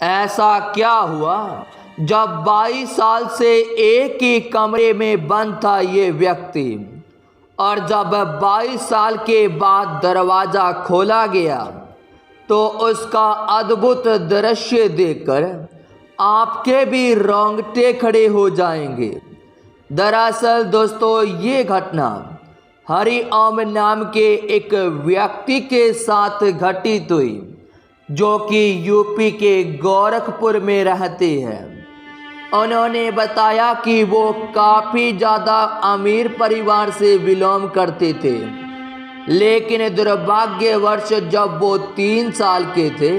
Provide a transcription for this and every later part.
ऐसा क्या हुआ जब 22 साल से एक ही कमरे में बंद था ये व्यक्ति, और जब 22 साल के बाद दरवाज़ा खोला गया तो उसका अद्भुत दृश्य देखकर आपके भी रोंगटे खड़े हो जाएंगे। दरअसल दोस्तों, ये घटना हरि ओम नाम के एक व्यक्ति के साथ घटित हुई, जो कि यूपी के गोरखपुर में रहते हैं। उन्होंने बताया कि वो काफ़ी ज़्यादा अमीर परिवार से बिलोंग करते थे, लेकिन दुर्भाग्यवश जब वो 3 साल के थे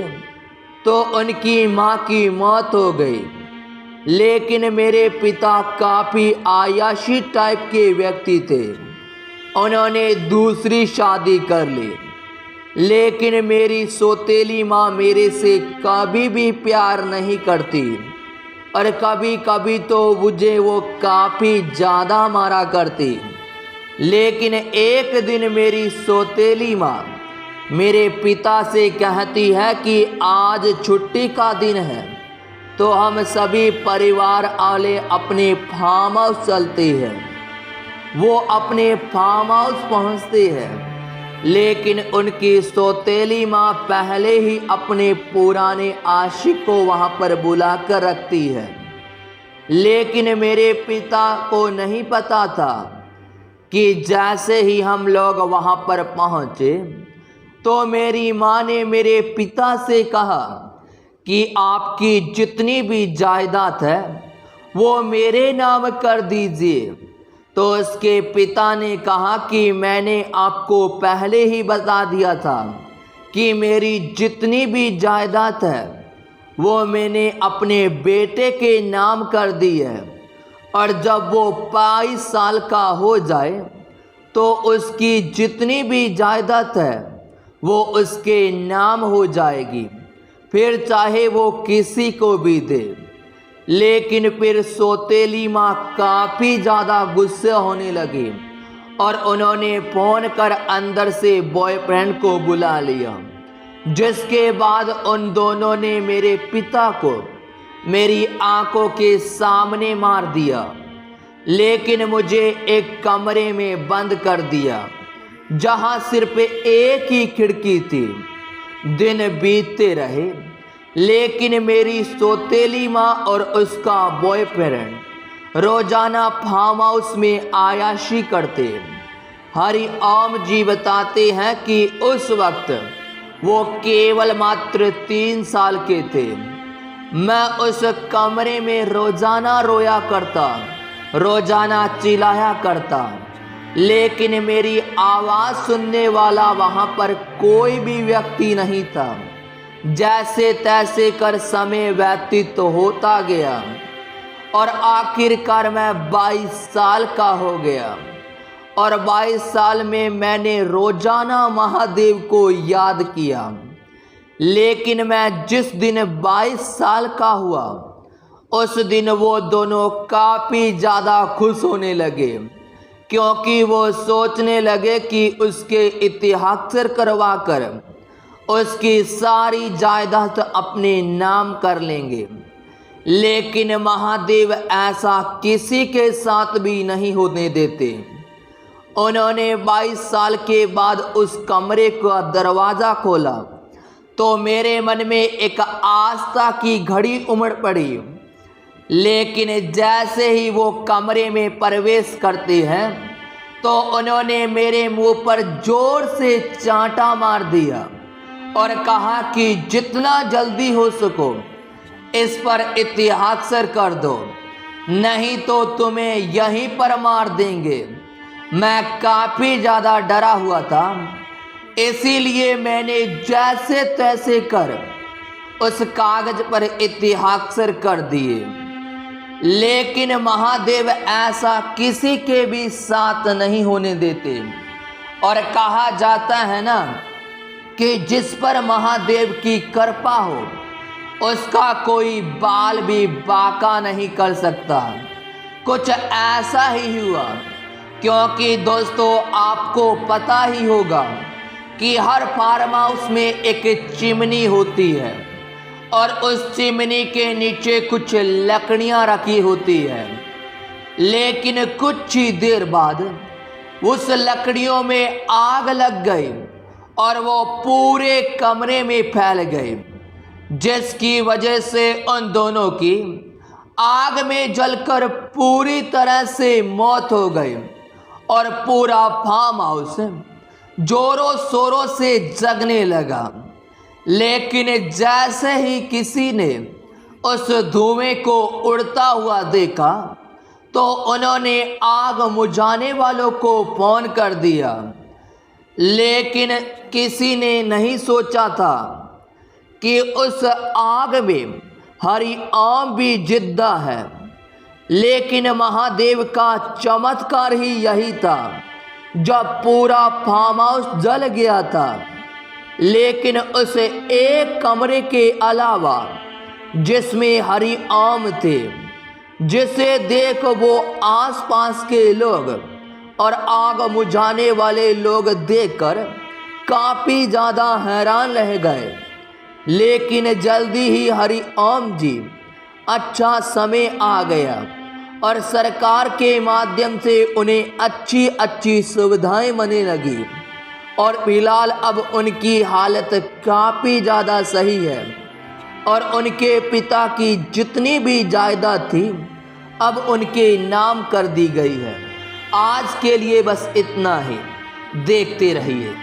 तो उनकी माँ की मौत हो गई। लेकिन मेरे पिता काफ़ी आयाशी टाइप के व्यक्ति थे। उन्होंने दूसरी शादी कर ली, लेकिन मेरी सौतेली माँ मेरे से कभी भी प्यार नहीं करती, और कभी कभी तो मुझे वो काफ़ी ज़्यादा मारा करती। लेकिन एक दिन मेरी सौतेली माँ मेरे पिता से कहती है कि आज छुट्टी का दिन है, तो हम सभी परिवार वाले अपने फार्म हाउस चलते हैं। वो अपने फार्म हाउस पहुँचते हैं, लेकिन उनकी सौतेली माँ पहले ही अपने पुराने आशिक को वहाँ पर बुला कर रखती है। लेकिन मेरे पिता को नहीं पता था कि जैसे ही हम लोग वहाँ पर पहुँचे तो मेरी माँ ने मेरे पिता से कहा कि आपकी जितनी भी जायदाद है वो मेरे नाम कर दीजिए। तो उसके पिता ने कहा कि मैंने आपको पहले ही बता दिया था कि मेरी जितनी भी जायदाद है वो मैंने अपने बेटे के नाम कर दी है, और जब वो 22 साल का हो जाए तो उसकी जितनी भी जायदाद है वो उसके नाम हो जाएगी, फिर चाहे वो किसी को भी दे। लेकिन फिर सौतेली माँ काफ़ी ज़्यादा गुस्से होने लगी और उन्होंने फ़ोन कर अंदर से बॉयफ्रेंड को बुला लिया, जिसके बाद उन दोनों ने मेरे पिता को मेरी आंखों के सामने मार दिया। लेकिन मुझे एक कमरे में बंद कर दिया जहां सिर्फ एक ही खिड़की थी। दिन बीतते रहे, लेकिन मेरी सौतेली माँ और उसका बॉयफ्रेंड रोजाना फार्म हाउस में आयाशी करते। हरि ओम जी बताते हैं कि उस वक्त वो केवल मात्र 3 साल के थे। मैं उस कमरे में रोजाना रोया करता, रोजाना चिल्लाया करता, लेकिन मेरी आवाज़ सुनने वाला वहाँ पर कोई भी व्यक्ति नहीं था। जैसे तैसे कर समय व्यतीत तो होता गया और आखिरकार मैं 22 साल का हो गया, और 22 साल में मैंने रोजाना महादेव को याद किया। लेकिन मैं जिस दिन 22 साल का हुआ उस दिन वो दोनों काफ़ी ज़्यादा खुश होने लगे, क्योंकि वो सोचने लगे कि उसके इतिहास करवा कर उसकी सारी जायदाद अपने नाम कर लेंगे। लेकिन महादेव ऐसा किसी के साथ भी नहीं होने देते। उन्होंने 22 साल के बाद उस कमरे का दरवाज़ा खोला तो मेरे मन में एक आस्था की घड़ी उमड़ पड़ी। लेकिन जैसे ही वो कमरे में प्रवेश करते हैं तो उन्होंने मेरे मुंह पर जोर से चांटा मार दिया और कहा कि जितना जल्दी हो सको इस पर इतिहासर कर दो, नहीं तो तुम्हें यहीं पर मार देंगे। मैं काफ़ी ज़्यादा डरा हुआ था, इसीलिए मैंने जैसे तैसे कर उस कागज पर इतिहासर कर दिए। लेकिन महादेव ऐसा किसी के भी साथ नहीं होने देते, और कहा जाता है ना कि जिस पर महादेव की कृपा हो उसका कोई बाल भी बांका नहीं कर सकता। कुछ ऐसा ही हुआ, क्योंकि दोस्तों आपको पता ही होगा कि हर फार्म हाउस में एक चिमनी होती है, और उस चिमनी के नीचे कुछ लकड़ियां रखी होती है। लेकिन कुछ ही देर बाद उस लकड़ियों में आग लग गई और वो पूरे कमरे में फैल गई, जिसकी वजह से उन दोनों की आग में जलकर पूरी तरह से मौत हो गई और पूरा फार्म हाउस जोरों शोरों से जगने लगा। लेकिन जैसे ही किसी ने उस धुएं को उड़ता हुआ देखा तो उन्होंने आग बुझाने वालों को फोन कर दिया। लेकिन किसी ने नहीं सोचा था कि उस आग में हरी आम भी जिंदा है। लेकिन महादेव का चमत्कार ही यही था, जब पूरा फार्म हाउस जल गया था, लेकिन उस एक कमरे के अलावा जिसमें हरी आम थे, जिसे देख वो आसपास के लोग और आग बुझाने वाले लोग देखकर काफ़ी ज़्यादा हैरान रह गए। लेकिन जल्दी ही हरि ओम जी अच्छा समय आ गया और सरकार के माध्यम से उन्हें अच्छी अच्छी सुविधाएं मिलने लगी और फिलहाल अब उनकी हालत काफ़ी ज़्यादा सही है और उनके पिता की जितनी भी जायदाद थी अब उनके नाम कर दी गई है। आज के लिए बस इतना ही। देखते रहिए।